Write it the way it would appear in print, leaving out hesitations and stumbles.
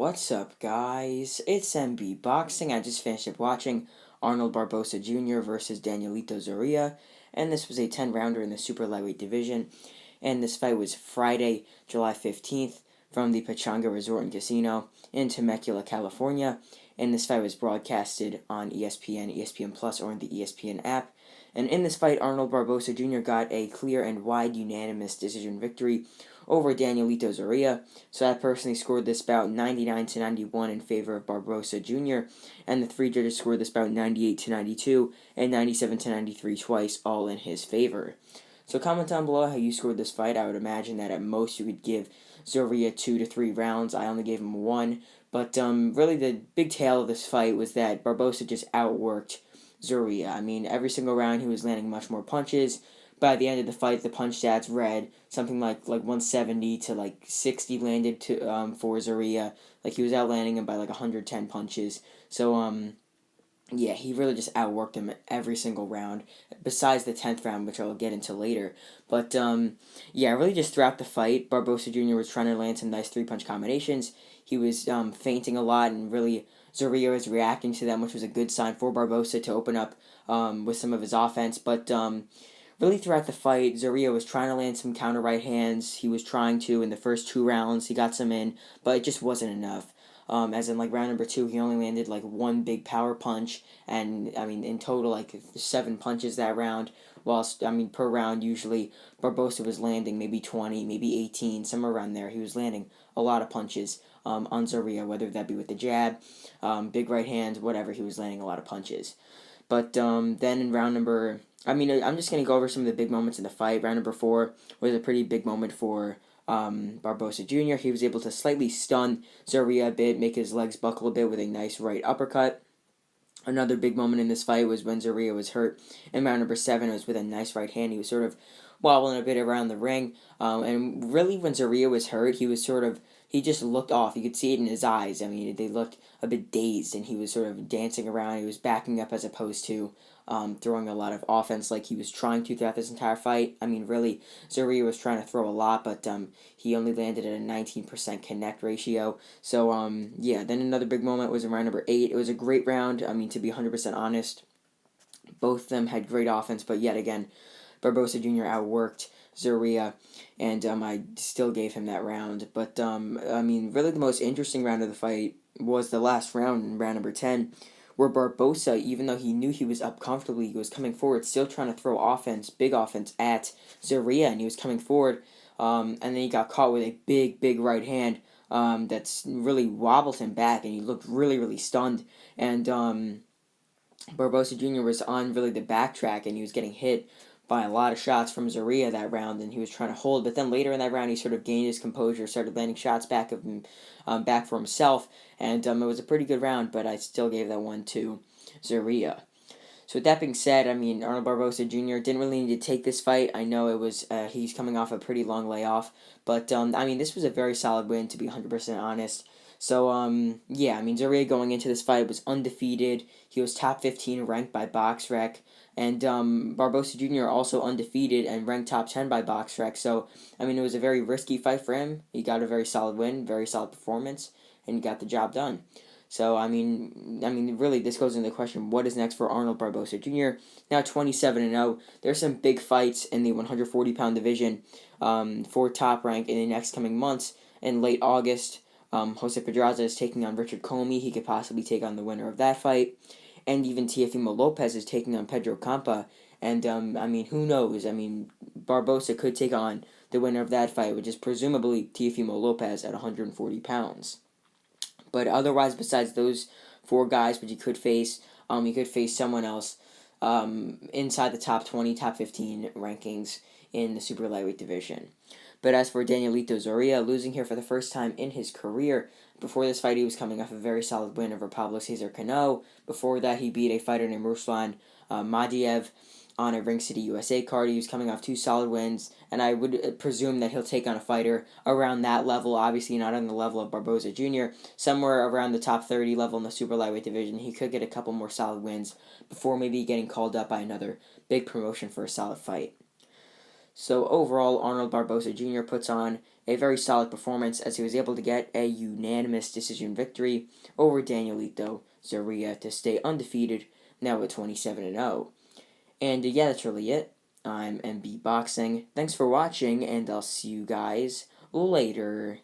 What's up, guys? It's MB Boxing. I just finished up watching Arnold Barboza Jr. versus Danielito Zorrilla, and this was a 10-rounder in the super lightweight division. And this fight was Friday, July 15th, from the Pechanga Resort and Casino in Temecula, California. And this fight was broadcasted on ESPN, ESPN Plus, or in the ESPN app. And in this fight, Arnold Barboza Jr. got a clear and wide unanimous decision victory over Danielito Zorrilla. So I personally scored this bout 99-91 in favor of Barboza Jr. And the three judges scored this bout 98-92 and 97-93 twice, all in his favor. So comment down below how you scored this fight. I would imagine that at most you could give Zorrilla 2 to 3 rounds. I only gave him 1. But really the big tale of this fight was that Barboza just outworked Zorrilla. I mean, every single round he was landing much more punches. By the end of the fight, the punch stats read something like 170 to 60 landed to for Zorrilla. Like he was outlanding him by 110 punches. So yeah, he really just outworked him every single round, besides the 10th round, which I'll get into later. But, yeah, really just throughout the fight, Barboza Jr. was trying to land some nice three-punch combinations. He was feinting a lot, and really Zorrilla was reacting to them, which was a good sign for Barboza to open up with some of his offense. But really throughout the fight, Zorrilla was trying to land some counter right hands. He was trying to in the first 2 rounds. He got some in, but it just wasn't enough. As in, round number 2, he only landed, 1 big power punch, and, I mean, in total, 7 punches that round, whilst, I mean, per round, usually, Barboza was landing maybe 20, maybe 18, somewhere around there. He was landing a lot of punches on Zorrilla, whether that be with the jab, big right hands, whatever, he was landing a lot of punches. But then in round number, I'm just going to go over some of the big moments in the fight. Round number 4 was a pretty big moment for Barboza Jr. He was able to slightly stun Zorrilla a bit, make his legs buckle a bit with a nice right uppercut. Another big moment in this fight was when Zorrilla was hurt in round number 7. It was with a nice right hand. He was sort of wobbling a bit around the ring. And really when Zorrilla was hurt, he just looked off. You could see it in his eyes. I mean, they looked a bit dazed, and he was sort of dancing around. He was backing up as opposed to throwing a lot of offense like he was trying to throughout this entire fight. I mean, really, Zorrilla was trying to throw a lot, but he only landed at a 19% connect ratio. So, yeah, then another big moment was in round number 8. It was a great round. I mean, to be 100% honest, both of them had great offense, but yet again, Barboza Jr. outworked Zorrilla, and I still gave him that round. But, I mean, really the most interesting round of the fight was the last round in round number 10, where Barboza, even though he knew he was up comfortably, he was coming forward, still trying to throw offense, big offense, at Zorrilla, and he was coming forward, and then he got caught with a big right hand that's really wobbled him back, and he looked really, really stunned, and Barboza Jr. was on really the backtrack, and he was getting hit by a lot of shots from Zorrilla that round, and he was trying to hold. But then later in that round, he sort of gained his composure, started landing shots back of him, back for himself, and it was a pretty good round. But I still gave that one to Zorrilla. So with that being said, I mean, Arnold Barboza Jr. didn't really need to take this fight. I know it was he's coming off a pretty long layoff, but I mean, this was a very solid win, to be 100% honest. So, yeah, I mean, Zorrilla going into this fight was undefeated. He was top 15 ranked by BoxRec. And Barboza Jr. also undefeated and ranked top 10 by BoxRec. So, I mean, it was a very risky fight for him. He got a very solid win, very solid performance, and he got the job done. So, I mean, really, this goes into the question, what is next for Arnold Barboza Jr.? Now 27-0. There's some big fights in the 140-pound division for Top Rank in the next coming months. In late August, Jose Pedraza is taking on Richard Comey. He could possibly take on the winner of that fight. And even Teofimo Lopez is taking on Pedro Campa. And, I mean, who knows? I mean, Barboza could take on the winner of that fight, which is presumably Teofimo Lopez at 140 pounds. But otherwise, besides those 4 guys, which he could face someone else inside the top 20, top 15 rankings in the super lightweight division. But as for Danielito Zorrilla, losing here for the first time in his career, before this fight he was coming off a very solid win over Pablo Cesar Cano. Before that he beat a fighter named Ruslan Madiev on a Ring City USA card. He was coming off 2 solid wins, and I would presume that he'll take on a fighter around that level, obviously not on the level of Barboza Jr., somewhere around the top 30 level in the super lightweight division. He could get a couple more solid wins before maybe getting called up by another big promotion for a solid fight. So overall, Arnold Barboza Jr. puts on a very solid performance as he was able to get a unanimous decision victory over Danielito Zorrilla to stay undefeated, now at 27-0. And yeah, that's really it. I'm MB Boxing. Thanks for watching, and I'll see you guys later.